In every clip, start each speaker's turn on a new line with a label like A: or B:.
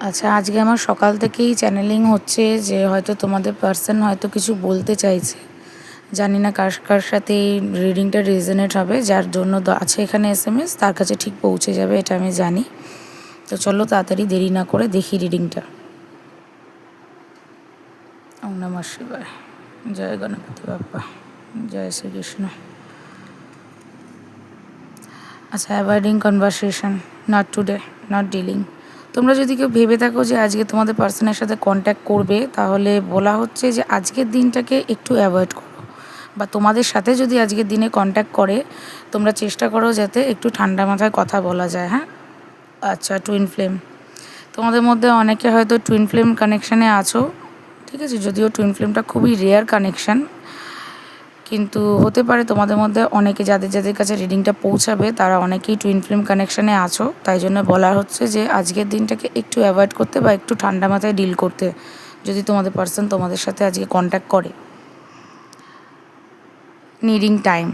A: আচ্ছা, আজকে আমার সকাল থেকেই চ্যানেলিং হচ্ছে যে হয়তো তোমাদের পার্সন হয়তো কিছু বলতে চাইছে। জানি না কার কার সাথে এই রিডিংটা রেজোনেট হবে, যার জন্য আছে এখানে এসএমএস তার কাছে ঠিক পৌঁছে যাবে, এটা আমি জানি। তো চলো তাড়াতাড়ি দেরি না করে দেখি রিডিংটা। ওম নমঃ শিবায়। জয় গণপতি বাপ্পা, জয় শ্রীকৃষ্ণ। আচ্ছা, avoiding conversation, not today, not dealing. তোমরা যদি কেউ ভেবে থাকো যে আজকে তোমাদের পার্সনের সাথে কন্ট্যাক্ট করবে, তাহলে বলা হচ্ছে যে আজকের দিনটাকে একটু অ্যাভয়েড করো, বা তোমাদের সাথে যদি আজকের দিনে কন্ট্যাক্ট করে তোমরা চেষ্টা করো যাতে একটু ঠান্ডা মাথায় কথা বলা যায়। হ্যাঁ, আচ্ছা, টুইন ফ্লেম। তোমাদের মধ্যে অনেকে হয়তো টুইন ফ্লেম কানেকশানে আছো, ঠিক আছে, যদিও টুইন ফ্লেমটা খুবই রেয়ার কানেকশান, কিন্তু হতে পারে তোমাদের মধ্যে অনেকে যাদের যাদের কাছে রিডিংটা পৌঁছাবে তারা অনেকেই টুইন ফ্লেম কানেকশানে আছো। তাই জন্য বলা হচ্ছে যে আজকের দিনটাকে একটু অ্যাভয়েড করতে বা একটু ঠান্ডা মাথায় ডিল করতে, যদি তোমাদের পার্সন তোমাদের সাথে আজকে কন্ট্যাক্ট করে। Kneading time.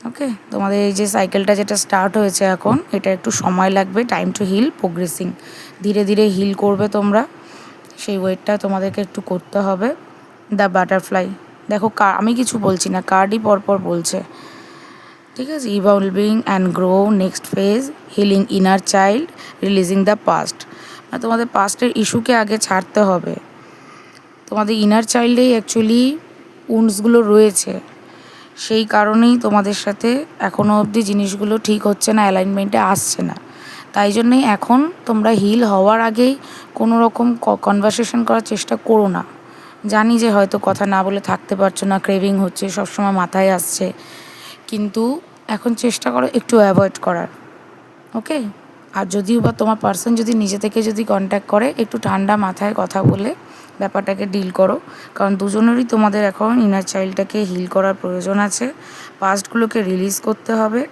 A: ওকে, তোমাদের এই যে সাইকেলটা যেটা স্টার্ট হয়েছে এখন, এটা একটু সময় লাগবে, টাইম টু হিল, প্রোগ্রেসিং, ধীরে ধীরে হিল করবে তোমরা, সেই ওয়েটটা তোমাদেরকে একটু করতে হবে। দ্য বাটারফ্লাই, দেখো আমি কিছু বলছি না, কার্ডই পরপর বলছে, ঠিক আছে। Evolving and grow, next phase, healing inner child, releasing the past. মানে তোমাদের পাস্টের ইস্যুকে আগে ছাড়তে হবে। তোমাদের ইনার চাইল্ডেই অ্যাকচুয়ালি উন্ডসগুলো রয়েছে, সেই কারণেই তোমাদের সাথে এখনও অবধি জিনিসগুলো ঠিক হচ্ছে না, অ্যালাইনমেন্টে আসছে না। তাই জন্যই এখন তোমরা হিল হওয়ার আগেই কোনো রকম কনভারসেশন করার চেষ্টা করো না। জানি যে হয়তো কথা না বলে থাকতে পারছো না, ক্রেভিং হচ্ছে, সবসময় মাথায় আসছে, কিন্তু এখন চেষ্টা করো একটু অ্যাভয়েড করার। ওকে, আর যদিও বা তোমার পার্সন যদি নিজে থেকে যদি কন্ট্যাক্ট করে, একটু ঠান্ডা মাথায় কথা বলে ব্যাপারটাকে ডিল করো, কারণ দুজনেরই তোমাদের এখন ইনার চাইল্ডটাকে হিল করার প্রয়োজন আছে, পাস্টগুলোকে রিলিজ করতে হবে,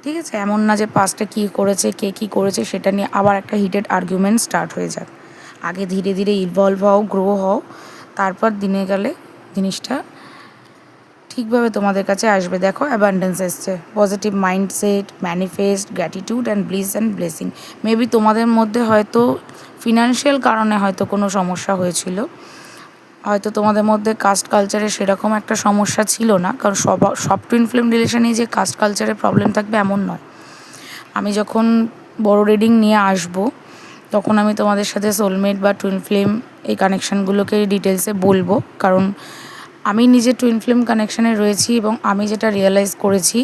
A: ঠিক আছে। এমন না যে পাস্টে কী করেছে, কে কী করেছে সেটা নিয়ে আবার একটা হিটেড আর্গুমেন্ট স্টার্ট হয়ে যাক। আগে ধীরে ধীরে ইভলভ হও, গ্রো হও, তারপর দিনে গেলে জিনিসটা ঠিকভাবে তোমাদের কাছে আসবে। দেখো, অ্যাবান্ডেন্স এসছে, positive mindset, manifest, gratitude and bliss and blessing. Maybe তোমাদের মধ্যে হয়তো ফিনান্সিয়াল কারণে হয়তো কোনো সমস্যা হয়েছিল, হয়তো তোমাদের মধ্যে কাস্ট কালচারে সেরকম একটা সমস্যা ছিল না, কারণ সব টুইন ফ্লেম রিলেশনেই যে কাস্ট কালচারে প্রবলেম থাকবে এমন নয়। আমি যখন বড় রিডিং নিয়ে আসবো তখন আমি তোমাদের সাথে সোলমেট বা টুইন ফ্লেম এই কানেকশানগুলোকে ডিটেলসে বলবো, কারণ আমি নিজে টুইন ফ্লেম কানেকশানে রয়েছি এবং আমি যেটা রিয়েলাইজ করেছি,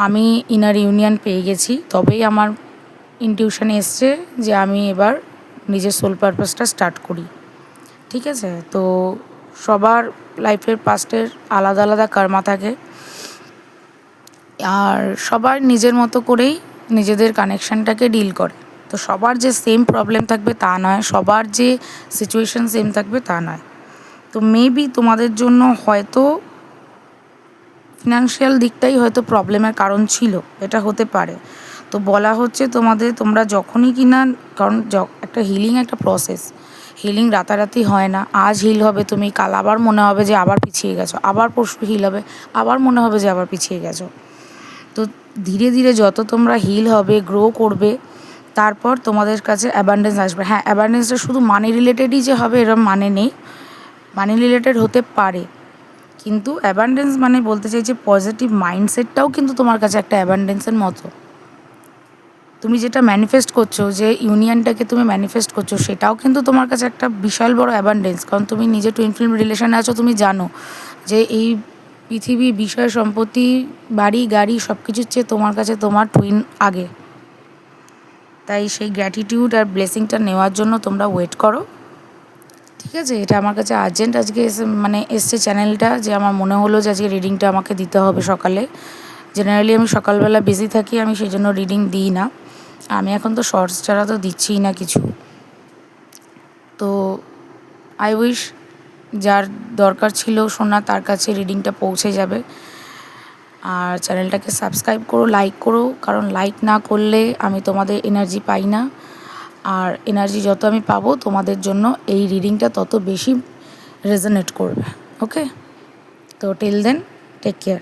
A: আমি ইনার ইউনিয়ন পেয়ে গেছি, তবেই আমার ইনটিউশন এসছে যে আমি এবার নিজের সোল পারপাসটা স্টার্ট করি, ঠিক আছে। তো সবার লাইফের পাস্টের আলাদা আলাদা কর্মা থাকে, আর সবার নিজের মতো করেই নিজেদের কানেকশানটাকে ডিল করে। তো সবার যে সেম প্রবলেম থাকবে তা নয়, সবার যে সিচুয়েশান সেম থাকবে তা নয়। তো মেবি তোমাদের জন্য হয়তো ফিনান্সিয়াল দিকটাই হয়তো প্রবলেমের কারণ ছিল, এটা হতে পারে। তো বলা হচ্ছে তোমরা যখনই কিনা, কারণ একটা হিলিং একটা প্রসেস, হিলিং রাতারাতি হয় না। আজ হিল হবে তুমি, কাল আবার মনে হবে যে আবার পিছিয়ে গেছো, আবার পরশু হিল হবে, আবার মনে হবে যে আবার পিছিয়ে গেছো। তো ধীরে ধীরে যত তোমরা হিল হবে, গ্রো করবে, তারপর তোমাদের কাছে অ্যাবান্ডেন্স আসবে। হ্যাঁ, অ্যাবান্ডেন্সটা শুধু মানি রিলেটেডই যে হবে এরকম মানে নেই, মানি রিলেটেড হতে পারে, কিন্তু অ্যাবান্ডেন্স মানে বলতে চাই যে পজিটিভ মাইন্ডসেটটাও কিন্তু তোমার কাছে একটা অ্যাবান্ডেন্সের মতো। তুমি যেটা ম্যানিফেস্ট করছো, যে ইউনিয়নটাকে তুমি ম্যানিফেস্ট করছো, সেটাও কিন্তু তোমার কাছে একটা বিশাল বড় অ্যাবান্ডেন্স, কারণ তুমি নিজে টুইন ফ্লেম রিলেশনে আছো, তুমি জানো যে এই পৃথিবী, বিষয় সম্পত্তি, বাড়ি গাড়ি সব কিছুর চেয়ে তোমার কাছে তোমার টুইন আগে। তাই সেই গ্র্যাটিটিউড আর ব্লেসিংটা নেওয়ার জন্য তোমরা ওয়েট করো, ঠিক আছে। এটা আমার কাছে আর্জেন্ট আজকে এসছে চ্যানেলটা, যে আমার মনে হলো যে আজকে রিডিংটা আমাকে দিতে হবে সকালে। জেনারেলি আমি সকালবেলা বিজি থাকি, আমি সেই জন্য রিডিং দিই না। আমি এখন তো শর্টস ছাড়া তো দিচ্ছিই না কিছু। তো আই উইশ যার দরকার ছিল শোনা তার কাছে রিডিংটা পৌঁছে যাবে। আর চ্যানেলটাকে সাবস্ক্রাইব করো, লাইক করো, কারণ লাইক না করলে আমি তোমাদের এনার্জি পাই না, আর এনার্জি যত আমি পাবো তোমাদের জন্য এই রিডিংটা তত বেশি রেজোনেট করবে। ওকে, তো টিল দেন টেক কেয়ার।